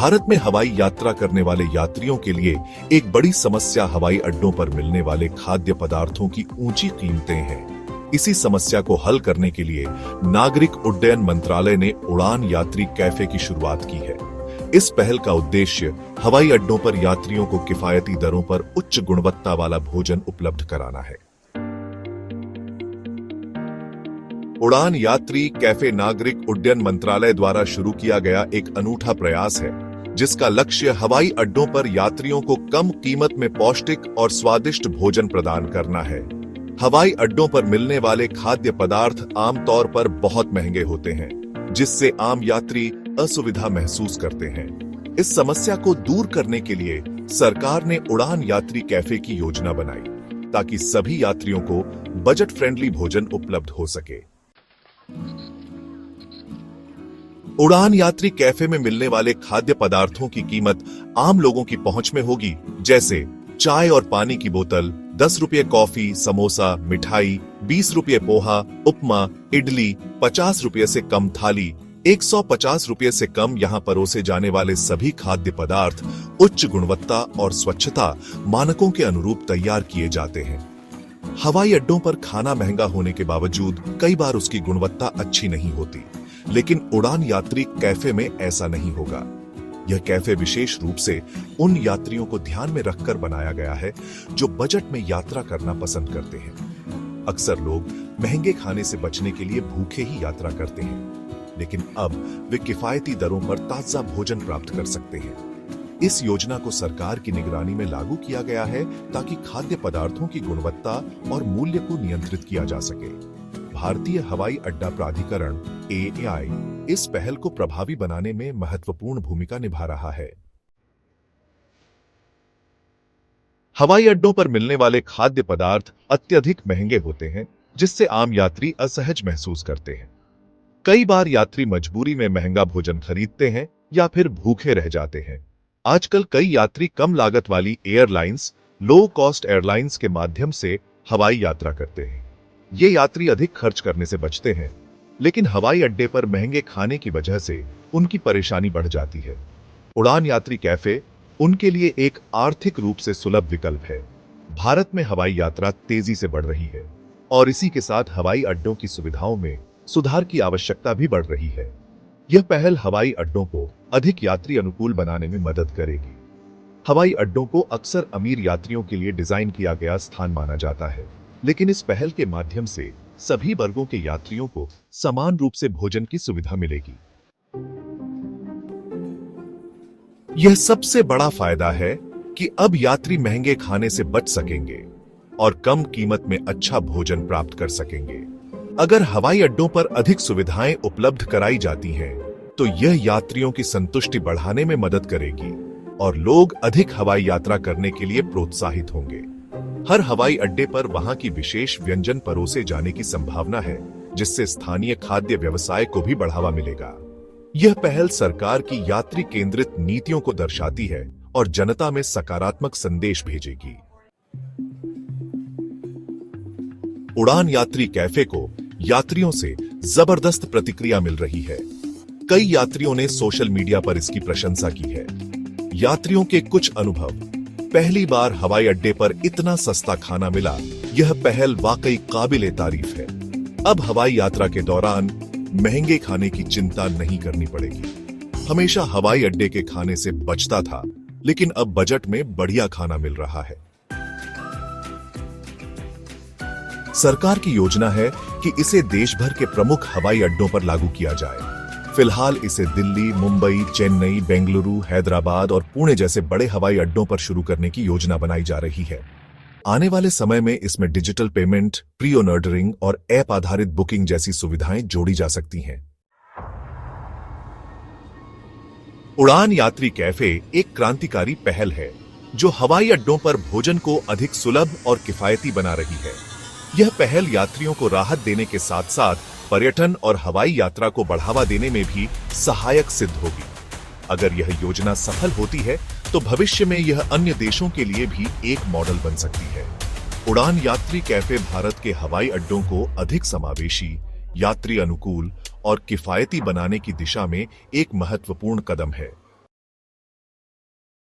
भारत में हवाई यात्रा करने वाले यात्रियों के लिए एक बड़ी समस्या हवाई अड्डों पर मिलने वाले खाद्य पदार्थों की ऊंची कीमतें हैं। इसी समस्या को हल करने के लिए नागरिक उड्डयन मंत्रालय ने उड़ान यात्री कैफे की शुरुआत की है। इस पहल का उद्देश्य हवाई अड्डों पर यात्रियों को किफायती दरों पर उच्च गुणवत्ता वाला भोजन उपलब्ध कराना है। उड़ान यात्री कैफे नागरिक उड्डयन मंत्रालय द्वारा शुरू किया गया एक अनूठा प्रयास है, जिसका लक्ष्य हवाई अड्डों पर यात्रियों को कम कीमत में पौष्टिक और स्वादिष्ट भोजन प्रदान करना है। हवाई अड्डों पर मिलने वाले खाद्य पदार्थ आमतौर पर बहुत महंगे होते हैं, जिससे आम यात्री असुविधा महसूस करते हैं। इस समस्या को दूर करने के लिए सरकार ने उड़ान यात्री कैफे की योजना बनाई, ताकि सभी यात्रियों को बजट फ्रेंडली भोजन उपलब्ध हो सके। उड़ान यात्री कैफे में मिलने वाले खाद्य पदार्थों की कीमत आम लोगों की पहुंच में होगी, जैसे चाय और पानी की बोतल, 10 रुपये कॉफी, समोसा, मिठाई, 20 रुपये पोहा, उपमा, इडली, 50 रुपये से कम थाली, 150 रुपये से कम यहाँ परोसे जाने वाले सभी खाद्य पदार्थ उच्च गुणवत्ता और स्वच्छता मानकों के अनुरूप तैयार किए जाते हैं। हवाई अड्डों पर खाना महंगा होने के बावजूद कई बार उसकी गुणवत्ता अच्छी नहीं होती, लेकिन उड़ान यात्री कैफे में ऐसा नहीं होगा। यह कैफे विशेष रूप से उन यात्रियों को ध्यान में रखकर बनाया गया है जो बजट में यात्रा करना पसंद करते हैं। अक्सर लोग महंगे खाने से बचने के लिए भूखे ही यात्रा करते हैं, लेकिन अब वे किफायती दरों पर ताजा भोजन प्राप्त कर सकते हैं। इस योजना को सरकार की निगरानी में लागू किया गया है, ताकि खाद्य पदार्थों की गुणवत्ता और मूल्य को नियंत्रित किया जा सके। भारतीय हवाई अड्डा प्राधिकरण (AAI) इस पहल को प्रभावी बनाने में महत्वपूर्ण भूमिका निभा रहा है। हवाई अड्डों पर मिलने वाले खाद्य पदार्थ अत्यधिक महंगे होते हैं, जिससे आम यात्री असहज महसूस करते हैं। कई बार यात्री मजबूरी में महंगा भोजन खरीदते हैं या फिर भूखे रह जाते हैं। आजकल कई यात्री कम लागत वाली एयरलाइंस, लो कॉस्ट एयरलाइंस के माध्यम से हवाई यात्रा करते हैं। ये यात्री अधिक खर्च करने से बचते हैं, लेकिन हवाई अड्डे पर महंगे खाने की वजह से उनकी परेशानी बढ़ जाती है। उड़ान यात्री कैफे उनके लिए एक आर्थिक रूप से सुलभ विकल्प है। भारत में हवाई यात्रा तेजी से बढ़ रही है और इसी के साथ हवाई अड्डों की सुविधाओं में सुधार की आवश्यकता भी बढ़ रही है। यह पहल हवाई अड्डों को अधिक यात्री अनुकूल बनाने में मदद करेगी। हवाई अड्डों को अक्सर अमीर यात्रियों के लिए डिजाइन किया गया स्थान माना जाता है, लेकिन इस पहल के माध्यम से सभी वर्गों के यात्रियों को समान रूप से भोजन की सुविधा मिलेगी। यह सबसे बड़ा फायदा है कि अब यात्री महंगे खाने से बच सकेंगे और कम कीमत में अच्छा भोजन प्राप्त कर सकेंगे। अगर हवाई अड्डों पर अधिक सुविधाएं उपलब्ध कराई जाती हैं, तो यह यात्रियों की संतुष्टि बढ़ाने में मदद करेगी और लोग अधिक हवाई यात्रा करने के लिए प्रोत्साहित होंगे। हर हवाई अड्डे पर वहां की विशेष व्यंजन परोसे जाने की संभावना है, जिससे स्थानीय खाद्य व्यवसाय को भी बढ़ावा मिलेगा। यह पहल सरकार की यात्री केंद्रित नीतियों को दर्शाती है और जनता में सकारात्मक संदेश भेजेगी। उड़ान यात्री कैफे को यात्रियों से जबरदस्त प्रतिक्रिया मिल रही है। कई यात्रियों ने सोशल मीडिया पर इसकी प्रशंसा की है। यात्रियों के कुछ अनुभव: पहली बार हवाई अड्डे पर इतना सस्ता खाना मिला, यह पहल वाकई काबिले तारीफ है। अब हवाई यात्रा के दौरान महंगे खाने की चिंता नहीं करनी पड़ेगी। हमेशा हवाई अड्डे के खाने से बचता था, लेकिन अब बजट में बढ़िया खाना मिल रहा है। सरकार की योजना है कि इसे देश भर के प्रमुख हवाई अड्डों पर लागू किया जाए। फिलहाल इसे दिल्ली, मुंबई, चेन्नई, बेंगलुरु, हैदराबाद और पुणे जैसे बड़े हवाई अड्डों पर शुरू करने की योजना बनाई जा रही है। आने वाले समय में इसमें डिजिटल पेमेंट, प्री ऑर्डरिंग और ऐप आधारित बुकिंग जैसी सुविधाएं जोड़ी जा सकती हैं। उड़ान यात्री कैफे एक क्रांतिकारी पहल है, जो हवाई अड्डों पर भोजन को अधिक सुलभ और किफायती बना रही है। यह पहल यात्रियों को राहत देने के साथ साथ पर्यटन और हवाई यात्रा को बढ़ावा देने में भी सहायक सिद्ध होगी। अगर यह योजना सफल होती है, तो भविष्य में यह अन्य देशों के लिए भी एक मॉडल बन सकती है। उड़ान यात्री कैफे भारत के हवाई अड्डों को अधिक समावेशी, यात्री अनुकूल और किफायती बनाने की दिशा में एक महत्वपूर्ण कदम है।